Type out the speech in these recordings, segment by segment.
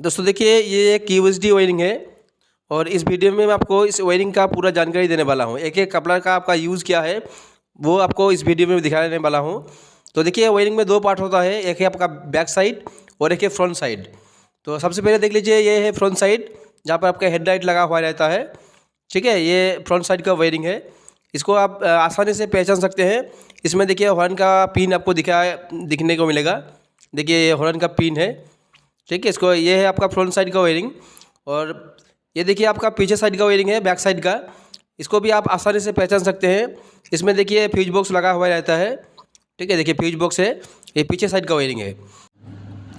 दोस्तों देखिए, ये एक यूएसडी वायरिंग है और इस वीडियो में मैं आपको इस वायरिंग का पूरा जानकारी देने वाला हूँ। एक एक कपलर का आपका यूज़ क्या है वो आपको इस वीडियो में दिखाने वाला हूँ। तो देखिए, वायरिंग में दो पार्ट होता है, एक है आपका बैक साइड और एक है फ्रंट साइड। तो सबसे पहले देख लीजिए, ये है फ्रंट साइड जहाँ पर आपका हेडलाइट लगा हुआ रहता है। ठीक है, ये फ्रंट साइड का वायरिंग है। इसको आप आसानी से पहचान सकते हैं। इसमें देखिए हॉर्न का पिन आपको दिखने को मिलेगा। देखिए, ये हॉर्न का पिन है। ठीक है, इसको ये है आपका फ्रंट साइड का वायरिंग। और ये देखिए आपका पीछे साइड का वायरिंग है, बैक साइड का। इसको भी आप आसानी से पहचान सकते हैं। इसमें देखिए फ्यूज बॉक्स लगा हुआ रहता है। ठीक है, देखिए फ्यूज बॉक्स है, ये पीछे साइड का वायरिंग है।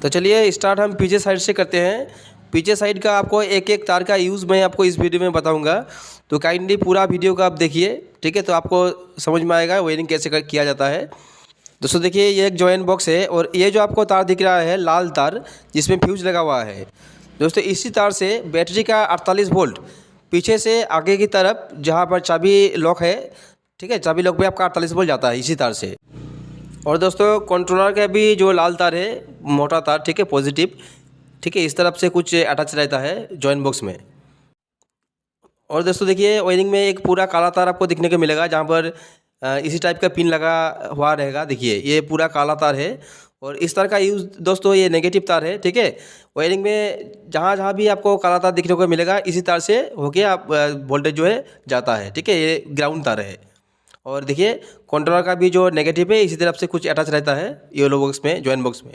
तो चलिए स्टार्ट हम पीछे साइड से करते हैं। पीछे साइड का आपको एक एक तार का यूज़ मैं आपको इस वीडियो में बताऊंगा, तो काइंडली पूरा वीडियो का आप देखिए। ठीक है, तो आपको समझ में आएगा वायरिंग कैसे किया जाता है। दोस्तों देखिए, ये एक जॉइंट बॉक्स है और ये जो आपको तार दिख रहा है लाल तार, जिसमें फ्यूज लगा हुआ है। दोस्तों इसी तार से बैटरी का 48 वोल्ट पीछे से आगे की तरफ जहाँ पर चाबी लॉक है, ठीक है, चाबी लॉक पे आपका 48 वोल्ट जाता है इसी तार से। और दोस्तों कंट्रोलर का भी जो लाल तार है, मोटा तार, ठीक है, पॉजिटिव, ठीक है, इस तरफ से कुछ अटैच रहता है जॉइंट बॉक्स में। और दोस्तों देखिए, वायरिंग में एक पूरा काला तार आपको दिखने को मिलेगा जहाँ पर इसी टाइप का पिन लगा हुआ रहेगा। देखिए ये पूरा काला तार है और इस तार का यूज़ दोस्तों ये नेगेटिव तार है। ठीक है, वायरिंग में जहाँ जहाँ भी आपको काला तार दिखने को मिलेगा इसी तार से होके आप वोल्टेज जो है जाता है। ठीक है, ये ग्राउंड तार है। और देखिए कंट्रोलर का भी जो नेगेटिव है इसी तरफ से कुछ अटैच रहता है येलो बॉक्स में, जॉइंट बॉक्स में।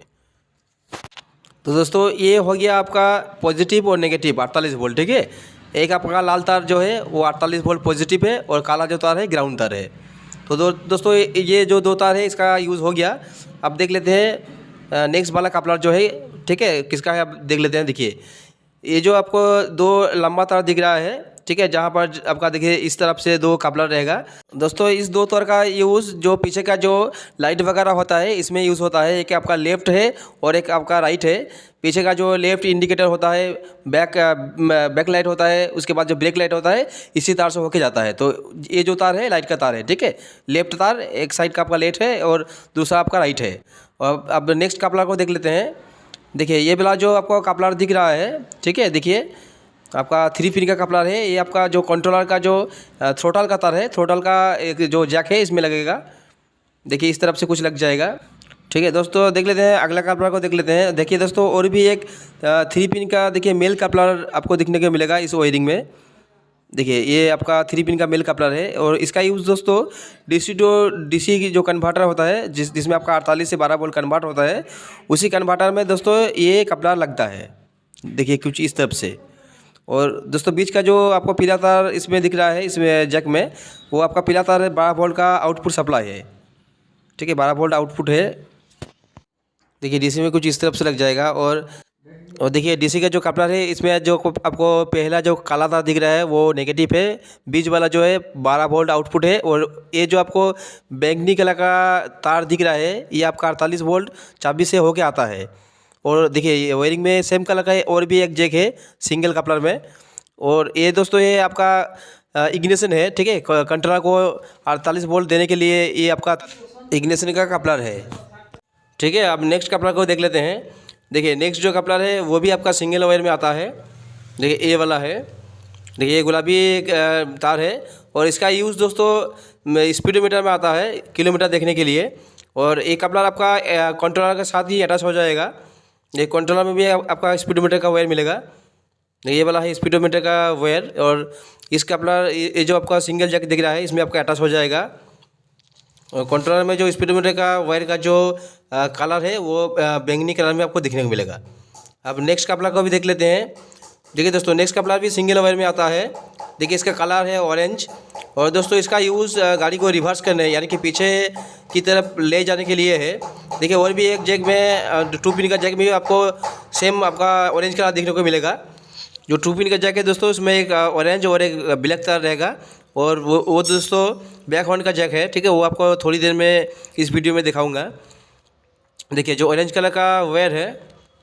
तो दोस्तों ये हो गया आपका पॉजिटिव और नेगेटिव 48 वोल्ट। ठीक है, एक आपका लाल तार जो है वो 48 वोल्ट पॉजिटिव है और काला जो तार है ग्राउंड तार है। तो दोस्तों ये जो दो तार है इसका यूज़ हो गया। अब देख लेते हैं नेक्स्ट वाला कपलर जो है, ठीक है, किसका है, अब देख लेते हैं। देखिए ये जो आपको दो लंबा तार दिख रहा है, ठीक है, जहाँ पर आपका देखिए इस तरफ से दो कपलर रहेगा। दोस्तों इस दो तार का यूज़ जो पीछे का जो लाइट वगैरह होता है इसमें यूज़ होता है। एक आपका लेफ़्ट है और एक आपका राइट है। पीछे का जो लेफ़्ट इंडिकेटर होता है, बैक लाइट होता है, उसके बाद जो ब्रेक लाइट होता है इसी तार से होके जाता है। तो ये जो तार है लाइट का तार है। ठीक है, लेफ्ट तार एक साइड का आपका लेफ्ट है और दूसरा आपका राइट है। और अब नेक्स्ट कपलर को देख लेते हैं। देखिए ये वाला जो आपको कपलर दिख रहा है, ठीक है, देखिए आपका 3 पिन का कपलर है। ये आपका जो कंट्रोलर का जो थ्रोटल का तार है, थ्रोटल का एक जो जैक है इसमें लगेगा। देखिए इस तरफ से कुछ लग जाएगा। ठीक है दोस्तों, देख लेते हैं अगला कपलर को देख लेते हैं। देखिए दोस्तों और भी एक 3 पिन का देखिए मेल कपलर आपको दिखने को मिलेगा इस वायरिंग में। देखिए ये आपका 3 पिन का मेल कपलर है और इसका यूज़ दोस्तों डीसी की जो कन्वर्टर होता है, जिसमें आपका 48 से 12 वोल्ट कन्वर्ट होता है, उसी कन्वर्टर में दोस्तों ये कपलर लगता है। देखिए कुछ इस तरफ से। और दोस्तों बीच का जो आपको पीला तार इसमें दिख रहा है, इसमें जैक में, वो आपका पीला तार है, 12 वोल्ट का आउटपुट सप्लाई है। ठीक है, 12 वोल्ट आउटपुट है। देखिए डीसी में कुछ इस तरफ से लग जाएगा। और देखिए डीसी का जो कपलर है इसमें जो आपको पहला जो काला तार दिख रहा है वो नेगेटिव है, बीच वाला जो है 12 वोल्ट आउटपुट है। और ये जो आपको बैंगनी कलर का तार दिख रहा है ये आपका 48 वोल्ट चाबी से होके आता है। और देखिए ये वायरिंग में सेम कलर का है और भी एक जैक है सिंगल कपलर में। और ये दोस्तों ये आपका इग्निशन है। ठीक है, कंट्रोलर को 48 वोल्ट देने के लिए ये आपका इग्निशन का कपलर है। ठीक है, अब नेक्स्ट कपलर को देख लेते हैं। देखिए नेक्स्ट जो कपलर है वो भी आपका सिंगल वायर में आता है। देखिए ये वाला है। देखिए ये गुलाबी तार है और इसका यूज़ दोस्तों स्पीडोमीटर में आता है, किलोमीटर देखने के लिए। और ये कपलर आपका कंट्रोलर के साथ ही अटैच हो जाएगा। ये कंट्रोलर में भी आपका स्पीडोमीटर का वायर मिलेगा। ये वाला है स्पीडोमीटर का वायर। और इस कपलर ये जो आपका सिंगल जैक दिख रहा है इसमें आपका अटैच हो जाएगा। और कंट्रोलर में जो स्पीडोमीटर का वायर का जो कलर है वो बैंगनी कलर में आपको दिखने को मिलेगा। अब नेक्स्ट कपलर को भी देख लेते हैं। देखिए दोस्तों नेक्स्ट कपलर भी सिंगल वायर में आता है। देखिए इसका कलर है ऑरेंज। और दोस्तों इसका यूज़ गाड़ी को रिवर्स करने यानी कि पीछे की तरफ ले जाने के लिए है। देखिए और भी एक जैक में 2 पिन का जैक में आपको सेम आपका ऑरेंज कलर देखने को मिलेगा। जो 2 पिन का जैक है दोस्तों उसमें एक ऑरेंज और एक ब्लैक तार रहेगा। और वो दोस्तों बैक हॉर्न का जैक है। ठीक है, वो आपको थोड़ी देर में इस वीडियो में दिखाऊंगा। देखिए जो ऑरेंज कलर का वायर है,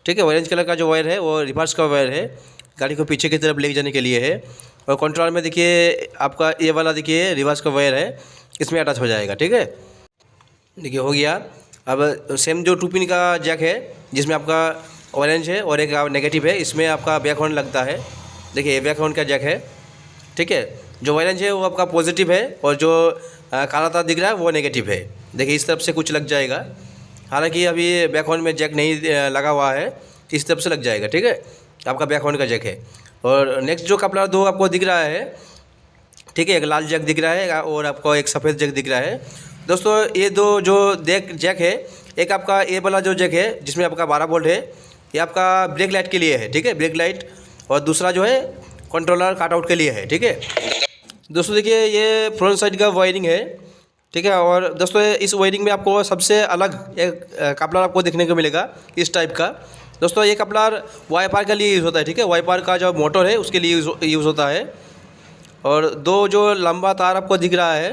ठीक है, ऑरेंज कलर का जो वायर है वो रिवर्स का वायर है, गाड़ी को पीछे की तरफ ले जाने के लिए है। और कंट्रोल में देखिए आपका ये वाला देखिए रिवर्स का वायर है, इसमें अटैच हो जाएगा। ठीक है, देखिए हो गया। अब सेम जो 2 पिन का जैक है जिसमें आपका ऑरेंज है और एक नेगेटिव है। इसमें आपका बैक हॉर्न लगता है। देखिए बैक हॉर्न का जैक है, ठीक है। जो ऑरेंज है वो आपका पॉजिटिव है और जो काला तार दिख रहा है वो नेगेटिव है। देखिए इस तरफ से कुछ लग जाएगा, हालांकि अभी बैक हॉर्न में जैक नहीं लगा हुआ है, इस तरफ से लग जाएगा, ठीक है। आपका बैक हॉर्न का जैक है। और नेक्स्ट जो कपलर दो आपको दिख रहा है, ठीक है, एक लाल जैक दिख रहा है और आपको एक सफ़ेद जैक दिख रहा है। दोस्तों ये दो जो जैक है, एक आपका ये वाला जो जैक है जिसमें आपका 12 वोल्ट है, ये आपका ब्रेक लाइट के लिए है, ठीक है, ब्रेक लाइट। और दूसरा जो है कंट्रोलर कटआउट के लिए है, ठीक है। दोस्तों देखिए ये फ्रंट साइड का वायरिंग है, ठीक है। और दोस्तों इस वायरिंग में आपको सबसे अलग एक कपलर आपको देखने को मिलेगा इस टाइप का। दोस्तों ये कपलर वाईपार के लिए यूज़ होता है, ठीक है। वाईपार का जो मोटर है उसके लिए यूज़ होता है। और दो जो लंबा तार आपको दिख रहा है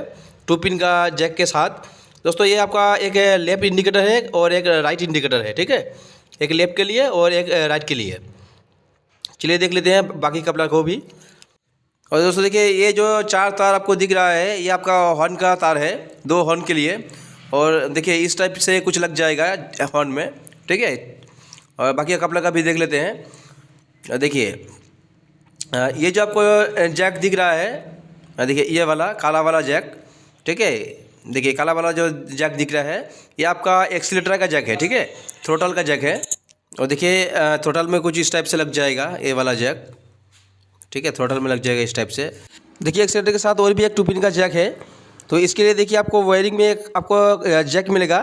2 पिन का जैक के साथ, दोस्तों ये आपका एक लेफ्ट इंडिकेटर है और एक राइट इंडिकेटर है, ठीक है। एक लेफ्ट के लिए और एक राइट के लिए। चलिए देख लेते हैं बाकी कपलर को भी। और दोस्तों देखिए ये जो 4 तार आपको दिख रहा है ये आपका हॉर्न का तार है, 2 हॉर्न के लिए। और देखिए इस टाइप से कुछ लग जाएगा हॉर्न में, ठीक है। और बाकी कपलर का भी देख लेते हैं। देखिए ये जो आपको जैक दिख रहा है, देखिए ये वाला काला वाला जैक, ठीक है। देखिए काला वाला जो जैक दिख रहा है ये आपका एक्सीलेटर का जैक है, ठीक है, थ्रोटल का जैक है। और देखिए थ्रोटल में कुछ इस टाइप से लग जाएगा ये वाला जैक, ठीक है, थ्रोटल में लग जाएगा इस टाइप से। देखिए एक्सीलेटर के साथ और भी एक 2 पिन का जैक है। तो इसके लिए देखिए आपको वायरिंग में एक आपको जैक मिलेगा,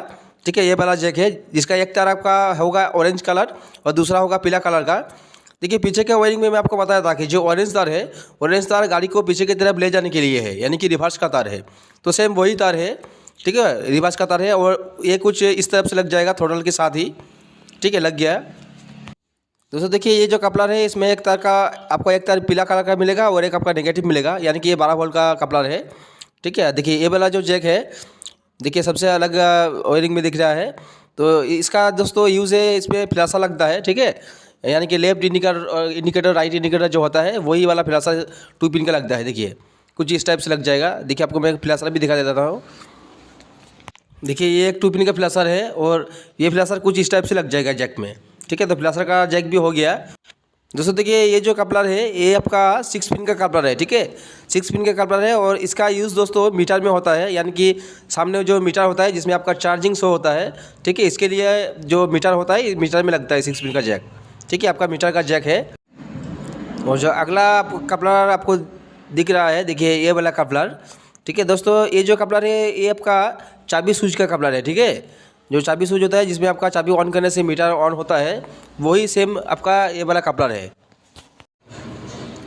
ठीक है। ये वाला जैक है जिसका एक तार आपका होगा ऑरेंज कलर और दूसरा होगा पीला कलर का। देखिए पीछे के वायरिंग में मैं आपको बताया था कि जो ऑरेंज तार है, ऑरेंज तार गाड़ी को पीछे की तरफ ले जाने के लिए है, यानी कि रिवर्स का तार है। तो सेम वही तार है, ठीक है, रिवर्स का तार है। और ये कुछ इस तरफ से लग जाएगा थ्रोटल के साथ ही, ठीक है, लग गया। दोस्तों देखिए ये जो कपलर है इसमें एक तार का आपको एक तार पीला कलर का मिलेगा और एक आपका नेगेटिव मिलेगा, यानी कि ये 12 वोल्ट का कपलर है, ठीक है। देखिए ये वाला जो जैक है देखिए सबसे अलग वायरिंग में दिख रहा है। तो इसका दोस्तों यूज़ है, इसमें फ्लैशर लगता है, ठीक है, यानी कि लेफ्ट इंडिकेटर राइट इंडिकेटर जो होता है वही वाला फ्लैशर 2 पिन का लगता है। देखिए कुछ इस टाइप से लग जाएगा। देखिए आपको मैं फ्लैशर भी दिखा देता हूँ। देखिए ये एक 2 पिन का फ्लैशर है और ये फ्लैशर कुछ इस टाइप से लग जाएगा जैक में, ठीक है। तो फ्लैशर का जैक भी हो गया। दोस्तों देखिए ये जो कपलर है ये आपका 6 पिन का कपलर है, ठीक है, 6 पिन का कपलर है। और इसका यूज़ दोस्तों मीटर में होता है, यानी कि सामने जो मीटर होता है जिसमें आपका चार्जिंग शो होता है, ठीक है, इसके लिए जो मीटर होता है मीटर में लगता है 6 पिन का जैक, ठीक है, आपका मीटर का जैक है। और जो अगला कपलर आपको दिख रहा है देखिए ये वाला कपलर, ठीक है। दोस्तों ये जो कपलर है ये आपका चाबी स्विच का कपलर है, ठीक है। जो चाबी स्विच होता है जिसमें आपका चाबी ऑन करने से मीटर ऑन होता है, वही सेम आपका ये वाला कपलर है।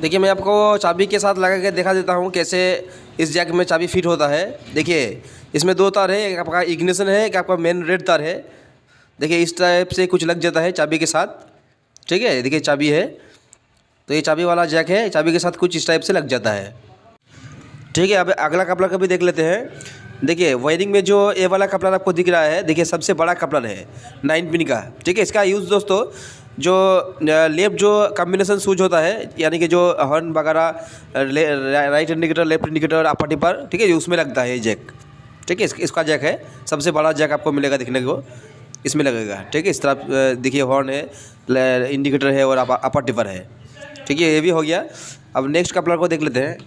देखिए मैं आपको चाबी के साथ लगा के दिखा देता हूँ कैसे इस जैक में चाबी फिट होता है। देखिए इसमें 2 तार है, एक आपका इग्निशन है, एक आपका मेन रेड तार है। देखिए इस टाइप से कुछ लग जाता है चाबी के साथ, ठीक है। देखिए चाबी है, तो ये चाबी वाला जैक है, चाबी के साथ कुछ इस टाइप से लग जाता है, ठीक है। अब अगला कपलर का भी देख लेते हैं। देखिए वायरिंग में जो ये वाला कपलर आपको दिख रहा है, देखिए सबसे बड़ा कपलर है 9 पिन का, ठीक है। इसका यूज़ दोस्तों जो लेफ्ट जो कॉम्बिनेशन स्विच होता है, यानी कि जो हॉर्न वगैरह राइट इंडिकेटर लेफ्ट इंडिकेटर अपर टिपर, ठीक है, उसमें लगता है ये जैक, ठीक है। इसका जैक है, सबसे बड़ा जैक आपको मिलेगा देखने को, इसमें लगेगा, ठीक है। इस तरफ देखिए हॉर्न है, इंडिकेटर है और अपर टिपर है, ठीक है, ये भी हो गया। अब नेक्स्ट कपलर को देख लेते हैं।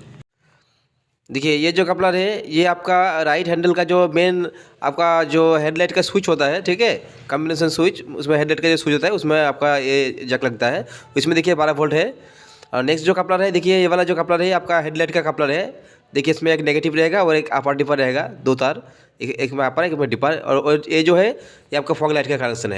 देखिए ये जो कपलर है ये आपका राइट हैंडल का जो मेन आपका जो हेडलाइट का स्विच होता है, ठीक है, कॉम्बिनेशन स्विच, उसमें हेडलाइट का जो स्विच होता है उसमें आपका ये जैक लगता है। इसमें देखिए 12 वोल्ट है। और नेक्स्ट जो कपलर है देखिए ये वाला जो कपलर है आपका हेडलाइट का कपलर है। देखिए इसमें एक नेगेटिव रहेगा और एक अपर डिपर रहेगा, 2 तार, एक में अपर एक में डिपर। और ये जो है ये आपका फॉग लाइट का कनेक्शन है।